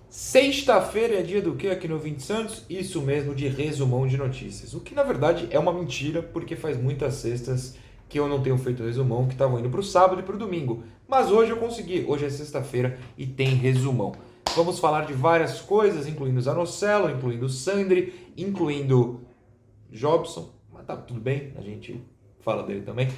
Sexta-feira é dia do que aqui no 20 Santos? Isso mesmo, de resumão de notícias. O que na verdade é uma mentira, porque faz muitas sextas que eu não tenho feito resumão, que estavam indo para o sábado e para o domingo. Mas hoje eu consegui, hoje é sexta-feira e tem resumão. Vamos falar de várias coisas, incluindo Zanocelo, incluindo Sandri, incluindo Jobson. Mas tá tudo bem, a gente fala dele também.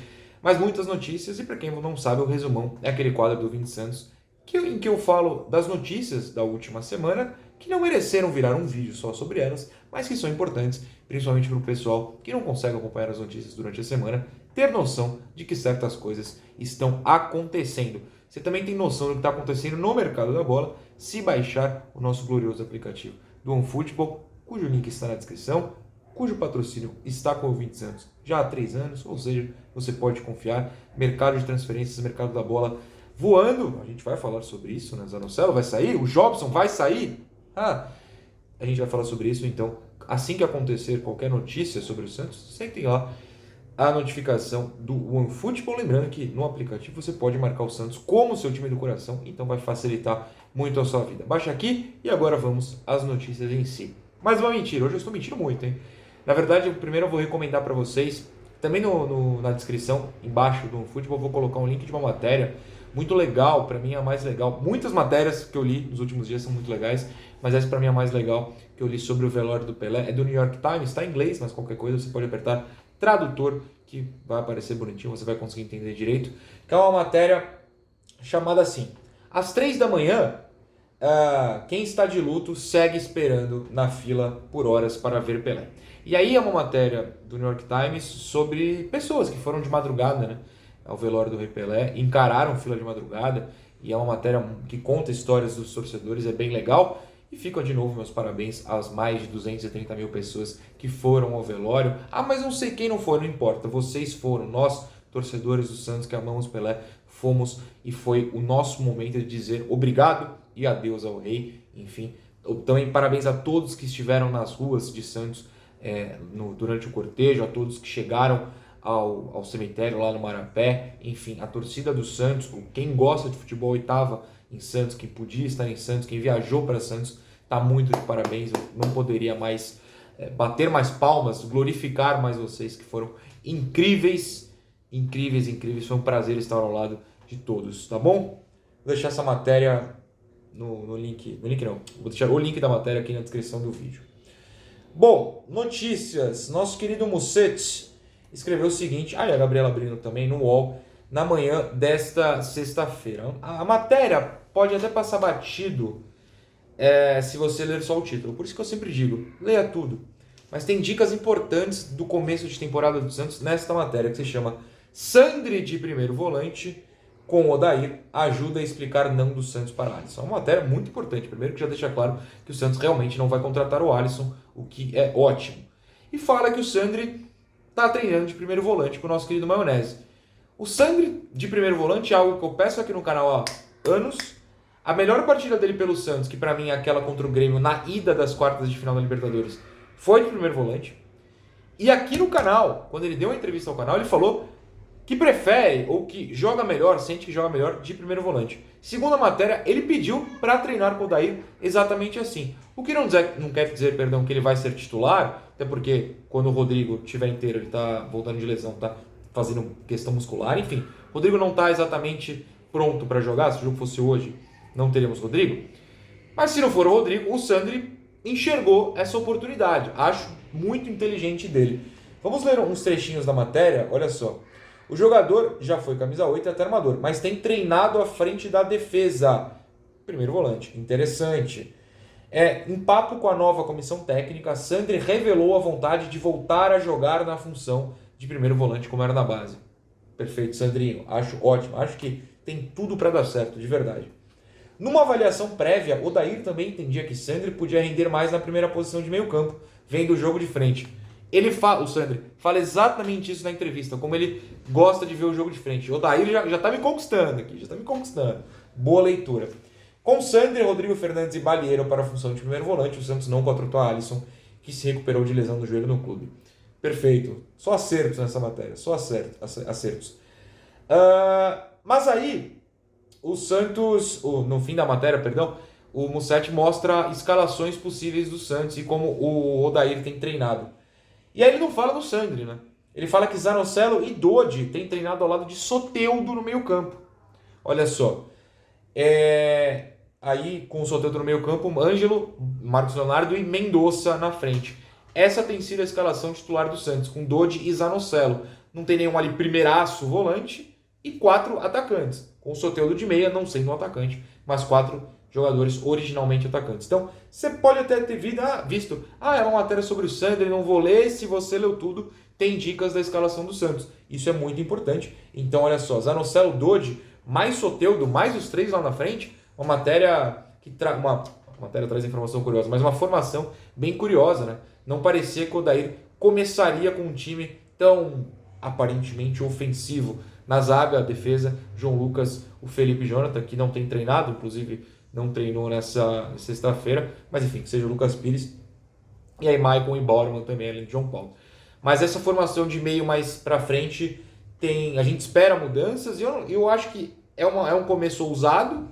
Mas muitas notícias, e para quem não sabe, o resumão é aquele quadro do 20 Santos em que eu falo das notícias da última semana que não mereceram virar um vídeo só sobre elas, mas que são importantes, principalmente para o pessoal que não consegue acompanhar as notícias durante a semana, ter noção de que certas coisas estão acontecendo. Você também tem noção do que está acontecendo no mercado da bola se baixar o nosso glorioso aplicativo do OneFootball, cujo link está na descrição, cujo patrocínio está com o 20 Santos já há 3 anos, ou seja, você pode confiar. Mercado de transferências, mercado da bola voando, a gente vai falar sobre isso, né? Zanocelo vai sair, o Jobson vai sair. A gente vai falar sobre isso, então, assim que acontecer qualquer notícia sobre o Santos, sentem lá a notificação do OneFootball. Lembrando que no aplicativo você pode marcar o Santos como seu time do coração, então vai facilitar muito a sua vida. Baixa aqui e agora vamos às notícias em si. Mas uma mentira, hoje eu estou mentindo muito, hein? Na verdade, primeiro eu vou recomendar para vocês, também na descrição, embaixo do OneFootball, eu vou colocar um link de uma matéria muito legal, para mim é a mais legal. Muitas matérias que eu li nos últimos dias são muito legais, mas essa para mim é a mais legal, que eu li sobre o velório do Pelé. É do New York Times, está em inglês, mas qualquer coisa você pode apertar tradutor, que vai aparecer bonitinho, você vai conseguir entender direito. Que é uma matéria chamada assim: às 3 da manhã, quem está de luto segue esperando na fila por horas para ver Pelé. E aí é uma matéria do New York Times sobre pessoas que foram de madrugada, né, ao velório do Rei Pelé, encararam fila de madrugada, e é uma matéria que conta histórias dos torcedores, é bem legal. E ficam de novo meus parabéns às mais de 230 mil pessoas que foram ao velório. Mas não sei quem não foi, não importa, vocês foram, nós, torcedores do Santos que amamos Pelé, fomos, e foi o nosso momento de dizer obrigado e adeus ao Rei. Enfim, também parabéns a todos que estiveram nas ruas de Santos durante o cortejo, a todos que chegaram ao cemitério lá no Marapé, enfim, a torcida do Santos, quem gosta de futebol e estava em Santos, quem podia estar em Santos, quem viajou para Santos, está muito de parabéns. Eu não poderia mais bater mais palmas, glorificar mais vocês que foram incríveis, incríveis, incríveis. Foi um prazer estar ao lado de todos, tá bom? Vou deixar essa matéria no link não, vou deixar o link da matéria aqui na descrição do vídeo. Bom, notícias. Nosso querido Musset escreveu o seguinte, a Gabriela Brino também no UOL, na manhã desta sexta-feira. A matéria pode até passar batido se você ler só o título, por isso que eu sempre digo, leia tudo. Mas tem dicas importantes do começo de temporada do Santos nesta matéria, que se chama Sandri de primeiro volante com Odair ajuda a explicar não do Santos para Alisson. É uma matéria muito importante. Primeiro que já deixa claro que o Santos realmente não vai contratar o Alisson, o que é ótimo. E fala que o Sandri está treinando de primeiro volante com o nosso querido Maionese. O Sandri de primeiro volante é algo que eu peço aqui no canal há anos. A melhor partida dele pelo Santos, que para mim é aquela contra o Grêmio na ida das quartas de final da Libertadores, foi de primeiro volante. E aqui no canal, quando ele deu uma entrevista ao canal, ele falou que prefere, ou que joga melhor, sente que joga melhor de primeiro volante. Segundo a matéria, ele pediu para treinar com o Odair exatamente assim. O que não quer dizer, que ele vai ser titular, até porque quando o Rodrigo estiver inteiro, ele está voltando de lesão, tá fazendo questão muscular, enfim. O Rodrigo não está exatamente pronto para jogar, se o jogo fosse hoje, não teríamos Rodrigo. Mas se não for o Rodrigo, o Sandri enxergou essa oportunidade. Acho muito inteligente dele. Vamos ler uns trechinhos da matéria, olha só. O jogador já foi camisa 8 e até armador, mas tem treinado à frente da defesa. Primeiro volante. Interessante. Em papo com a nova comissão técnica, Sandri revelou a vontade de voltar a jogar na função de primeiro volante como era na base. Perfeito, Sandrinho. Acho ótimo. Acho que tem tudo para dar certo, de verdade. Numa avaliação prévia, Odair também entendia que Sandri podia render mais na primeira posição de meio campo, vendo o jogo de frente. O Sandri fala exatamente isso na entrevista, como ele gosta de ver o jogo de frente. O Odair já tá me conquistando aqui, já tá me conquistando. Boa leitura. Com Sandri, Rodrigo Fernandes e Balieiro para a função de primeiro volante, o Santos não contratou a Alisson, que se recuperou de lesão no joelho no clube. Perfeito. Só acertos nessa matéria, só acertos. Mas aí, o Santos, no fim da matéria, o Musetti mostra escalações possíveis do Santos e como o Odair tem treinado. E aí ele não fala do Sandri, né? Ele fala que Zanocelo e Dodi têm treinado ao lado de Soteldo no meio campo. Olha só. Aí com o Soteldo no meio campo, Ângelo, Marcos Leonardo e Mendonça na frente. Essa tem sido a escalação titular do Santos, com Dodi e Zanocelo. Não tem nenhum ali primeiraço volante e 4 atacantes. Com o Soteldo de meia, não sendo um atacante, mas 4 jogadores originalmente atacantes. Então, você pode até ter visto, é uma matéria sobre o Sandri, não vou ler, se você leu tudo, tem dicas da escalação do Santos. Isso é muito importante. Então, olha só, Zanocelo, Dodi, mais Soteldo, mais os 3 lá na frente, uma matéria que uma matéria traz informação curiosa, mas uma formação bem curiosa, né? Não parecia que o Odair começaria com um time tão aparentemente ofensivo. Na zaga, a defesa, João Lucas, o Felipe Jonathan, que não tem treinado, inclusive não treinou nessa sexta-feira, mas enfim, que seja o Lucas Pires, e aí Maicon e Bauerman também, além de João Paulo. Mas essa formação de meio mais pra frente, a gente espera mudanças, e eu acho que é um começo ousado,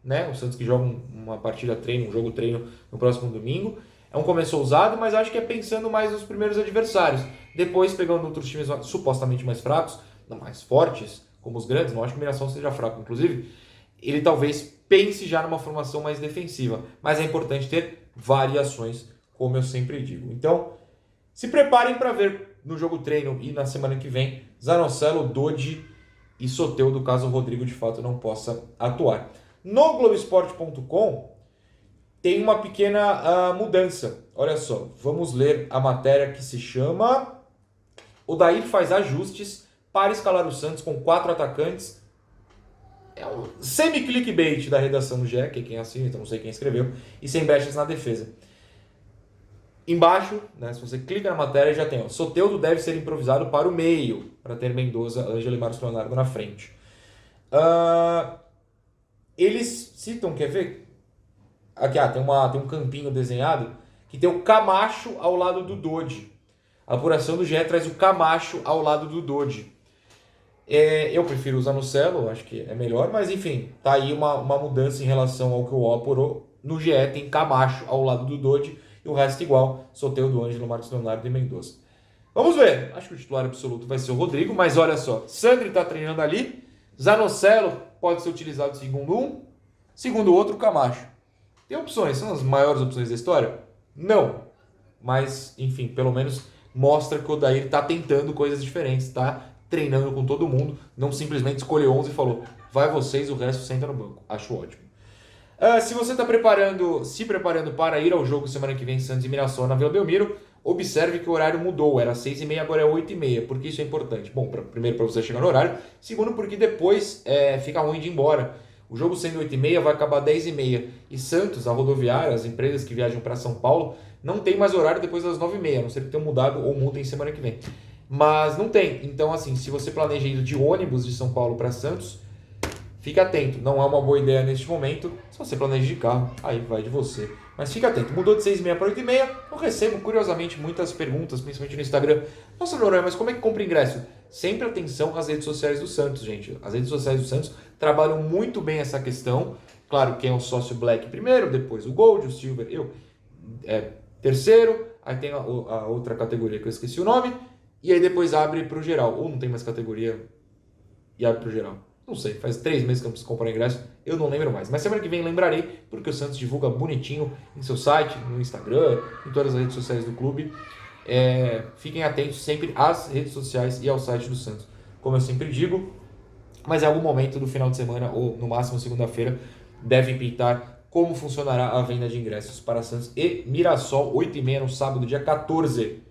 né? O Santos que joga uma partida treino, um jogo treino no próximo domingo, é um começo ousado, mas acho que é pensando mais nos primeiros adversários, depois pegando outros times supostamente mais fracos, não mais fortes, como os grandes, não acho que o Mirassol seja fraco, inclusive, ele talvez pense já numa formação mais defensiva, mas é importante ter variações, como eu sempre digo. Então, se preparem para ver no jogo treino e na semana que vem, Zanocelo, Dodi e Soteldo, caso o Rodrigo de fato não possa atuar. No Globoesporte.com tem uma pequena mudança. Olha só, vamos ler a matéria que se chama Odair faz ajustes para escalar o Santos com 4 atacantes. É um semi-clickbait da redação do GE, que é quem assina, então não sei quem escreveu, e sem brechas na defesa. Embaixo, né, se você clica na matéria, já tem, Soteldo deve ser improvisado para o meio, para ter Mendonça, Ângelo e Marcos Leonardo na frente. Eles citam, quer ver? Aqui, tem um campinho desenhado que tem o Camacho ao lado do Dodi. A apuração do GE traz o Camacho ao lado do Dodi. Eu prefiro usar no Zanocelo, acho que é melhor, mas enfim, tá aí uma mudança em relação ao que o UOL apurou. No GE tem Camacho ao lado do Dodi e o resto igual, Soteldo, Ângelo, Marcos Leonardo e Mendonça. Vamos ver, acho que o titular absoluto vai ser o Rodrigo, mas olha só, Sandri tá treinando ali, Zanocelo pode ser utilizado segundo um, segundo o outro, Camacho. Tem opções, são as maiores opções da história? Não, mas enfim, pelo menos mostra que o Odair está tentando coisas diferentes, está treinando com todo mundo, não simplesmente escolheu 11 e falou, vai vocês, o resto senta no banco. Acho ótimo. Se você está se preparando para ir ao jogo semana que vem, Santos e Mirassol na Vila Belmiro, observe que o horário mudou, era 6h30, agora é 8h30. Por que isso é importante? Bom, primeiro para você chegar no horário, segundo porque depois fica ruim de ir embora. O jogo sendo 8h30 vai acabar 10h30. E Santos, a rodoviária, as empresas que viajam para São Paulo, não tem mais horário depois das 9h30, a não ser que tenham mudado ou mudem semana que vem. Mas não tem. Então, assim, se você planeja ir de ônibus de São Paulo para Santos, fique atento. Não é uma boa ideia neste momento. Se você planeja de carro, aí vai de você. Mas fique atento. Mudou de 6h30 para 8h30. Eu recebo, curiosamente, muitas perguntas, principalmente no Instagram. Nossa, Noronha, mas como é que compra ingresso? Sempre atenção às redes sociais do Santos, gente. As redes sociais do Santos trabalham muito bem essa questão. Claro, quem é o sócio Black primeiro, depois o Gold, o Silver, eu terceiro. Aí tem a outra categoria que eu esqueci o nome. E aí depois abre para o geral. Ou não tem mais categoria e abre para o geral. Não sei, faz 3 meses que eu preciso comprar ingresso, eu não lembro mais. Mas semana que vem lembrarei, porque o Santos divulga bonitinho em seu site, no Instagram, em todas as redes sociais do clube. Fiquem atentos sempre às redes sociais e ao site do Santos. Como eu sempre digo, mas em algum momento do final de semana, ou no máximo segunda-feira, devem pintar como funcionará a venda de ingressos para Santos e Mirassol, 8h30 no sábado, dia 14.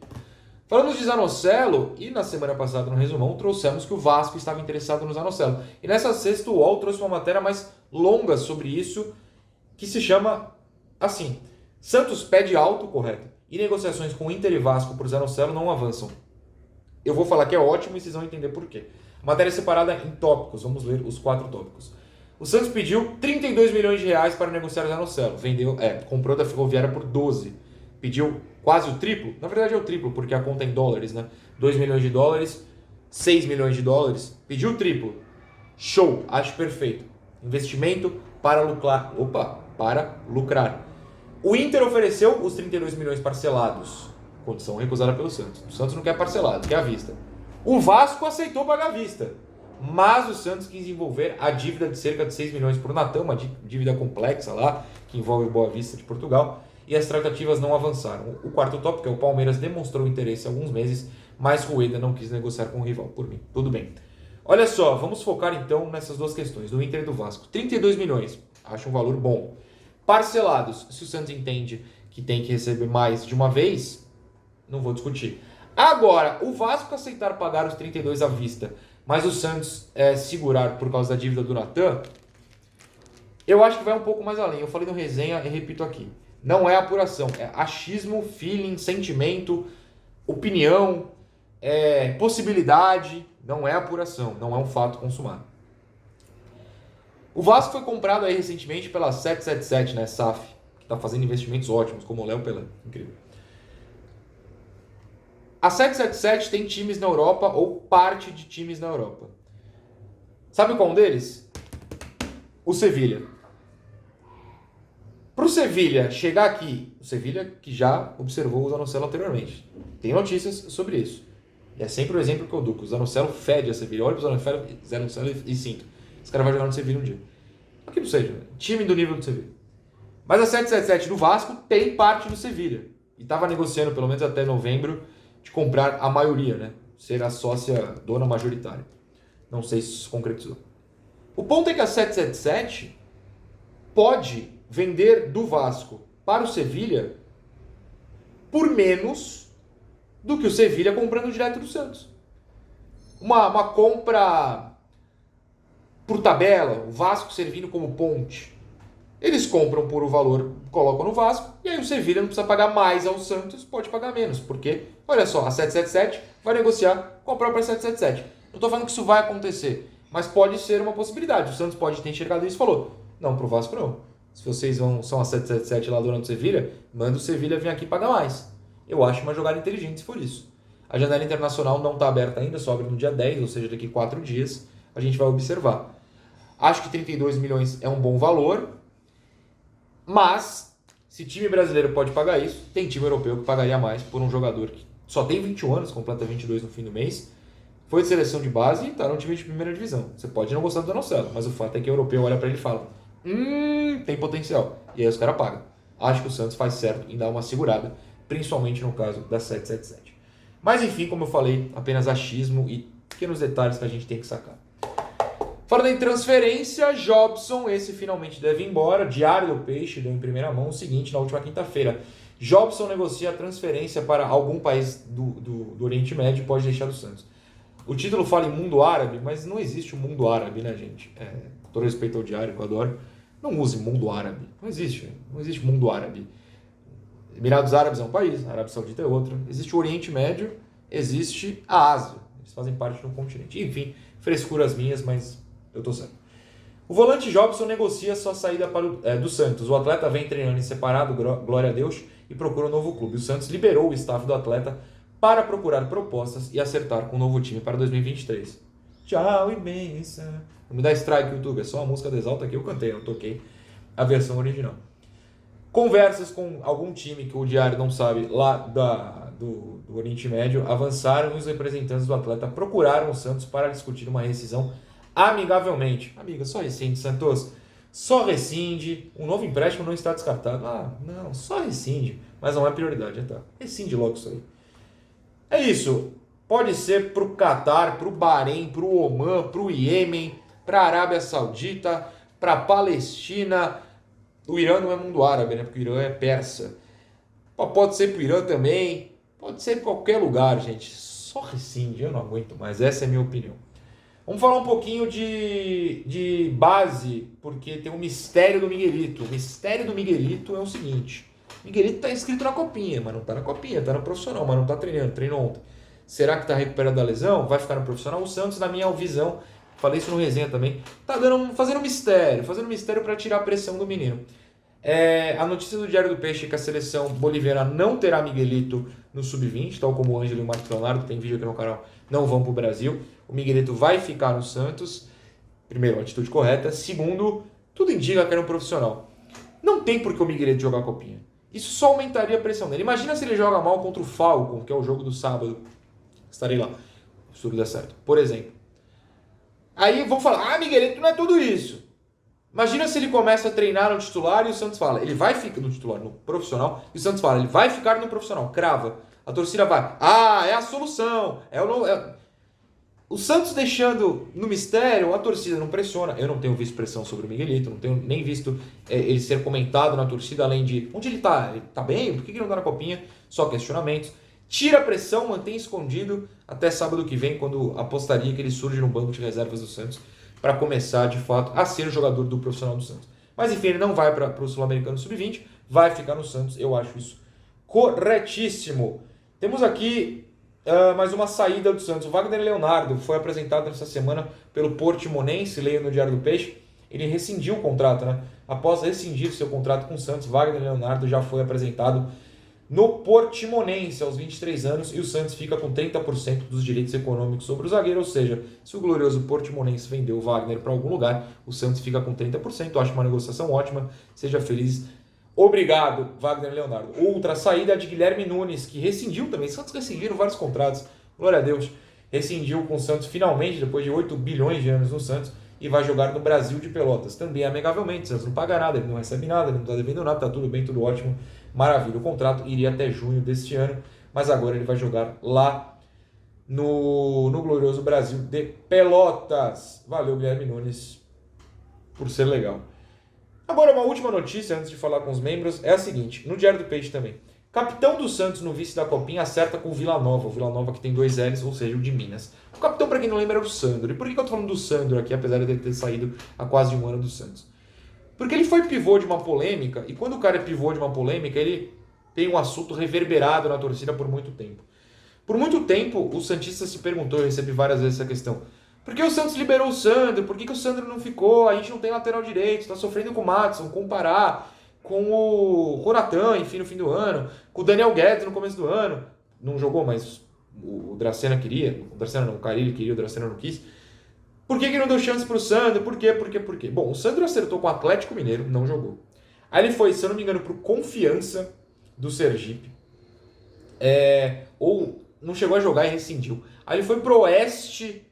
Falamos de Zanocelo, e na semana passada no resumão trouxemos que o Vasco estava interessado no Zanocelo. E nessa sexta o UOL trouxe uma matéria mais longa sobre isso, que se chama assim: Santos pede alto, correto, e negociações com Inter e Vasco por Zanocelo não avançam. Eu vou falar que é ótimo e vocês vão entender por quê. Matéria separada em tópicos, vamos ler os 4 tópicos. O Santos pediu 32 milhões de reais para negociar o Zanocelo, comprou da Ferroviária por 12. Pediu quase o triplo, na verdade é o triplo, porque a conta é em dólares, né? 2 milhões de dólares, 6 milhões de dólares, pediu o triplo. Show, acho perfeito. Investimento para lucrar. Opa, para lucrar. O Inter ofereceu os 32 milhões parcelados, condição recusada pelo Santos. O Santos não quer parcelado, quer à vista. O Vasco aceitou pagar à vista, mas o Santos quis envolver a dívida de cerca de 6 milhões para o Natan, uma dívida complexa lá, que envolve o Boa Vista de Portugal, e as tratativas não avançaram. O quarto tópico é o Palmeiras demonstrou interesse há alguns meses, mas Rueda não quis negociar com o rival. Por mim, tudo bem. Olha só, vamos focar então nessas duas questões, do Inter e do Vasco. 32 milhões, acho um valor bom. Parcelados, se o Santos entende que tem que receber mais de uma vez, não vou discutir. Agora, o Vasco aceitar pagar os 32 à vista, mas o Santos segurar por causa da dívida do Natan, eu acho que vai um pouco mais além. Eu falei no resenha e repito aqui. Não é apuração, é achismo, feeling, sentimento, opinião, possibilidade. Não é apuração, não é um fato consumado. O Vasco foi comprado aí recentemente pela 777, né, SAF, que está fazendo investimentos ótimos, como o Léo Pelé. Incrível. A 777 tem times na Europa ou parte de times na Europa. Sabe qual um deles? O Sevilha. Para o Sevilha chegar aqui, o Sevilha que já observou o Zanocelo anteriormente, tem notícias sobre isso. E é sempre o exemplo que eu dou, que o Zanocelo fede a Sevilha. Olha para o Zanocelo e sinto. Esse cara vai jogar no Sevilha um dia. Só que não seja, time do nível do Sevilha. Mas a 777 do Vasco tem parte do Sevilha. E estava negociando, pelo menos até novembro, de comprar a maioria, né? Ser a sócia dona majoritária. Não sei se isso concretizou. O ponto é que a 777 pode vender do Vasco para o Sevilha por menos do que o Sevilha comprando direto do Santos. Uma compra por tabela, o Vasco servindo como ponte. Eles compram por o valor, colocam no Vasco, e aí o Sevilha não precisa pagar mais ao Santos, pode pagar menos, porque, olha só, a 777 vai negociar com a própria 777. Não estou falando que isso vai acontecer, mas pode ser uma possibilidade. O Santos pode ter enxergado isso e falou, não, pro Vasco não. Se vocês são a 777 lá durante o Sevilha, manda o Sevilha vir aqui pagar mais. Eu acho uma jogada inteligente se for isso. A janela internacional não está aberta ainda, só abre no dia 10, ou seja, daqui 4 dias, a gente vai observar. Acho que 32 milhões é um bom valor, mas se time brasileiro pode pagar isso, tem time europeu que pagaria mais por um jogador que só tem 21 anos, completa 22 no fim do mês, foi de seleção de base e está no time de primeira divisão. Você pode não gostar do Danocelo, mas o fato é que o europeu olha para ele e fala, tem potencial. E aí os caras pagam. Acho que o Santos faz certo em dar uma segurada, principalmente no caso da 777. Mas enfim, como eu falei, apenas achismo e pequenos detalhes que a gente tem que sacar. Falando em transferência, Jobson, esse finalmente deve ir embora. Diário do Peixe deu em primeira mão o seguinte, na última quinta-feira. Jobson negocia a transferência para algum país do Oriente Médio e pode deixar o Santos. O título fala em mundo árabe, mas não existe o mundo árabe, né, gente? Com todo respeito ao Diário, que eu adoro. Não use mundo árabe. Não existe mundo árabe. Emirados Árabes é um país, a Arábia Saudita é outro. Existe o Oriente Médio, existe a Ásia. Eles fazem parte do continente. Enfim, frescuras minhas, mas eu tô certo. O volante Jobson negocia sua saída do Santos. O atleta vem treinando em separado, glória a Deus, e procura um novo clube. O Santos liberou o staff do atleta para procurar propostas e acertar com um novo time para 2023. Tchau, imensa. Não me dá strike, YouTube. É só a música do Exalta que eu cantei, eu toquei a versão original. Conversas com algum time que o Diário não sabe lá do Oriente Médio avançaram e os representantes do atleta procuraram o Santos para discutir uma rescisão amigavelmente. Amiga, só rescinde, Santos. Só rescinde. Um novo empréstimo não está descartado. Não, só rescinde. Mas não é prioridade, tá? Rescinde logo isso aí. É isso. Pode ser pro Catar, pro Bahrein, pro Omã, pro Iêmen, pra Arábia Saudita, pra Palestina. O Irã não é mundo árabe, né? Porque o Irã é persa. Pode ser pro Irã também. Pode ser em qualquer lugar, gente. Só rescinde, eu não aguento mais. Essa é a minha opinião. Vamos falar um pouquinho de base, porque tem um mistério do Miguelito. O mistério do Miguelito é o seguinte. O Miguelito tá inscrito na Copinha, mas não tá na Copinha. Tá no profissional, mas não tá treinando. Treinou ontem. Será que tá recuperado da lesão? Vai ficar no profissional? O Santos, na minha visão, falei isso no resenha também, tá fazendo mistério para tirar a pressão do menino. A notícia do Diário do Peixe é que a seleção boliviana não terá Miguelito no Sub-20, tal como o Ângelo e o Marcos Leonardo, tem vídeo aqui no canal, não vão pro Brasil. O Miguelito vai ficar no Santos. Primeiro, atitude correta. Segundo, tudo indica que era um profissional. Não tem por que o Miguelito jogar a copinha. Isso só aumentaria a pressão dele. Imagina se ele joga mal contra o Falcon, que é o jogo do sábado. Estarei lá, se tudo der certo. Por exemplo. Aí vão falar, Miguelito não é tudo isso. Imagina se ele começa a treinar no titular e o Santos fala, ele vai ficar no titular, no profissional, e o Santos fala, ele vai ficar no profissional, crava. A torcida vai, é a solução, O Santos deixando no mistério, a torcida não pressiona. Eu não tenho visto pressão sobre o Miguelito, não tenho nem visto ele ser comentado na torcida, além de onde ele tá? Ele tá bem? Por que ele não tá na copinha? Só questionamentos. Tira a pressão, mantém escondido até sábado que vem, quando apostaria que ele surge no banco de reservas do Santos para começar, de fato, a ser jogador do profissional do Santos. Mas enfim, ele não vai para o Sul-Americano Sub-20, vai ficar no Santos, eu acho isso corretíssimo. Temos aqui mais uma saída do Santos. O Wagner Leonardo foi apresentado nessa semana pelo Portimonense, leio no Diário do Peixe. Ele rescindiu o contrato, né? Após rescindir seu contrato com o Santos, Wagner Leonardo já foi apresentado no Portimonense aos 23 anos e o Santos fica com 30% dos direitos econômicos sobre o zagueiro, ou seja, se o glorioso Portimonense vendeu o Wagner para algum lugar, o Santos fica com 30%. Acho uma negociação ótima, seja feliz. Obrigado, Wagner Leonardo. Outra saída é de Guilherme Nunes, que rescindiu também. Santos rescindiram vários contratos, glória a Deus. Rescindiu com o Santos finalmente, depois de 8 bilhões de anos no Santos, e vai jogar no Brasil de Pelotas. Também amigavelmente, o Santos não paga nada, ele não recebe nada, ele não está devendo nada, está tudo bem, tudo ótimo, maravilha. O contrato iria até junho deste ano, mas agora ele vai jogar lá no glorioso Brasil de Pelotas. Valeu, Guilherme Nunes, por ser legal. Agora, uma última notícia, antes de falar com os membros, é a seguinte, no Diário do Peixe também. Capitão do Santos no vice da Copinha acerta com o Vila Nova. O Vila Nova que tem 2 L's, ou seja, o de Minas. O capitão, para quem não lembra, era o Sandro. E por que eu tô falando do Sandro aqui, apesar de ele ter saído há quase um ano do Santos? Porque ele foi pivô de uma polêmica, e quando o cara é pivô de uma polêmica, ele tem um assunto reverberado na torcida por muito tempo. Por muito tempo, o santista se perguntou, eu recebi várias vezes essa questão, por que o Santos liberou o Sandro? Por que o Sandro não ficou? A gente não tem lateral direito, está sofrendo com o Maddison, com o Pará, com o Natan, enfim, no fim do ano, com o Daniel Guedes no começo do ano. Não jogou, mas o Dracena queria, o Dracena não, o Carille queria, o Dracena não quis. Por que não deu chance pro Sandro? Por quê? Bom, o Sandro acertou com o Atlético Mineiro, não jogou. Aí ele foi, se eu não me engano, pro Confiança do Sergipe. Ou não chegou a jogar e rescindiu. Aí ele foi pro Oeste,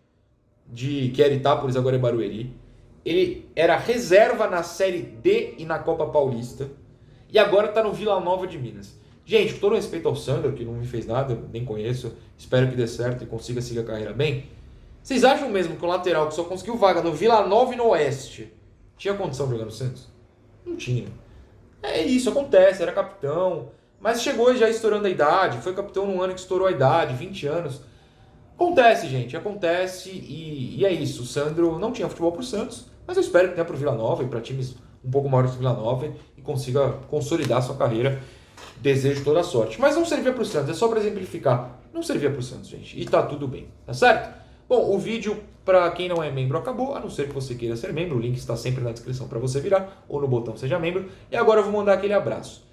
que era Itápolis, agora é Barueri. Ele era reserva na Série D e na Copa Paulista. E agora tá no Vila Nova de Minas. Gente, com todo respeito ao Sandro, que não me fez nada, nem conheço, espero que dê certo e consiga seguir a carreira bem. Vocês acham mesmo que o lateral que só conseguiu vaga no Vila Nova e no Oeste tinha condição de jogar no Santos? Não tinha. É isso, acontece, era capitão, mas chegou já estourando a idade, foi capitão num ano que estourou a idade, 20 anos. Acontece, gente, acontece e é isso. O Sandro não tinha futebol pro Santos, mas eu espero que tenha pro Vila Nova e para times um pouco maiores do Vila Nova e consiga consolidar sua carreira. Desejo toda a sorte. Mas não servia pro Santos, é só para exemplificar. Não servia pro Santos, gente, e tá tudo bem, tá certo? Bom, o vídeo, para quem não é membro, acabou, a não ser que você queira ser membro. O link está sempre na descrição para você virar, ou no botão Seja Membro. E agora eu vou mandar aquele abraço.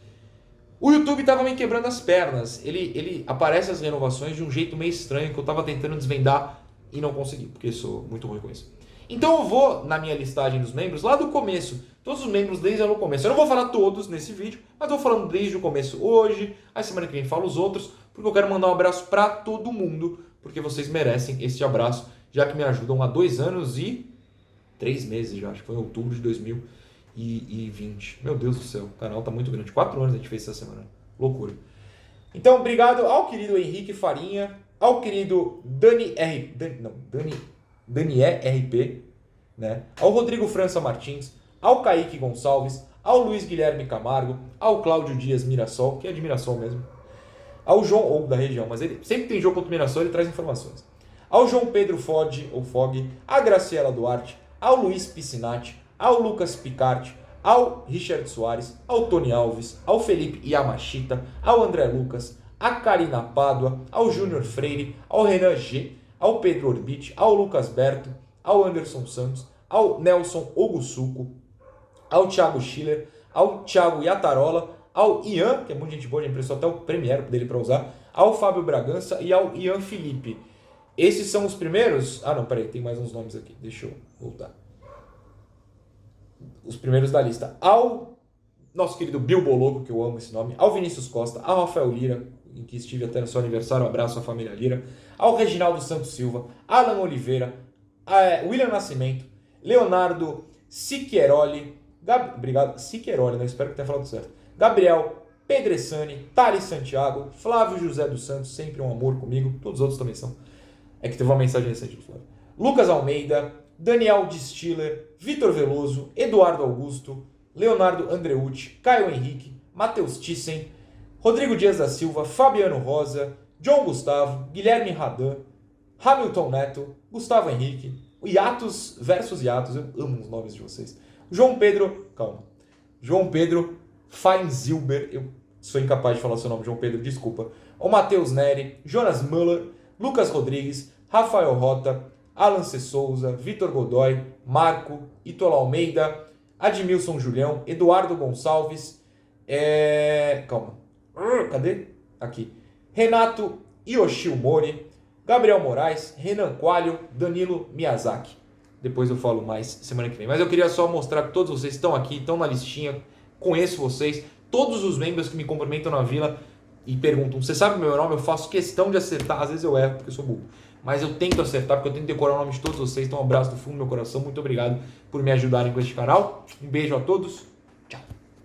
O YouTube estava me quebrando as pernas. Ele aparece as renovações de um jeito meio estranho, que eu estava tentando desvendar e não consegui, porque sou muito ruim com isso. Então eu vou, na minha listagem dos membros, lá do começo, todos os membros desde o começo. Eu não vou falar todos nesse vídeo, mas vou falando desde o começo hoje, a semana que vem falo os outros, porque eu quero mandar um abraço para todo mundo, porque vocês merecem este abraço, já que me ajudam há 2 anos e 3 meses já, acho que foi em outubro de 2020. Meu Deus do céu, o canal tá muito grande, 4 anos a gente fez essa semana, loucura. Então, obrigado ao querido Henrique Farinha, ao querido Daniel RP, né? Ao Rodrigo França Martins, ao Kaique Gonçalves, ao Luiz Guilherme Camargo, ao Cláudio Dias Mirassol, que é de Mirassol mesmo, ao João, ou da região, mas ele sempre tem jogo contra o Mirassol, ele traz informações. Ao João Pedro Fod, ou Fog, a Graciela Duarte, ao Luiz Piscinati, ao Lucas Picarte, ao Richard Soares, ao Tony Alves, ao Felipe Yamashita, ao André Lucas, a Karina Pádua, ao Júnior Freire, ao Renan G, ao Pedro Orbit, ao Lucas Berto, ao Anderson Santos, ao Nelson Ogusuco, ao Thiago Schiller, ao Thiago Yatarola, ao Ian, que é muito gente boa, já emprestou até o Premiere dele para usar, ao Fábio Bragança e ao Ian Felipe. Esses são os primeiros... Ah, não, peraí, tem mais uns nomes aqui. Deixa eu voltar. Os primeiros da lista. Ao nosso querido Bilbo Lobo, que eu amo esse nome, ao Vinícius Costa, ao Rafael Lira, em que estive até no seu aniversário, um abraço à família Lira, ao Reginaldo Santos Silva, Alan Oliveira, William Nascimento, Leonardo Siqueiroli, obrigado, Siqueiroli, né? Espero que tenha falado certo, Gabriel Pedressani, Thales Santiago, Flávio José dos Santos, sempre um amor comigo, todos os outros também são, é que teve uma mensagem recente do Flávio, Lucas Almeida, Daniel Distiller, Vitor Veloso, Eduardo Augusto, Leonardo Andreucci, Caio Henrique, Matheus Thyssen, Rodrigo Dias da Silva, Fabiano Rosa, John Gustavo, Guilherme Radan, Hamilton Neto, Gustavo Henrique, o Iatos versus Iatos, eu amo os nomes de vocês. João Pedro, calma, João Pedro Feinzilber, eu sou incapaz de falar seu nome, João Pedro, desculpa. O Matheus Neri, Jonas Müller, Lucas Rodrigues, Rafael Rota, Alan C. Souza, Vitor Godoy, Marco, Itola Almeida, Admilson Julião, Eduardo Gonçalves, calma, cadê? Aqui. Renato Yoshio Mori, Gabriel Moraes, Renan Coalho, Danilo Miyazaki. Depois eu falo mais semana que vem. Mas eu queria só mostrar que todos vocês estão aqui, estão na listinha, conheço vocês, todos os membros que me cumprimentam na vila e perguntam, você sabe o meu nome? Eu faço questão de acertar, às vezes eu erro porque eu sou burro. Mas eu tento acertar, porque eu tento decorar o nome de todos vocês. Então um abraço do fundo do meu coração, muito obrigado por me ajudarem com este canal. Um beijo a todos.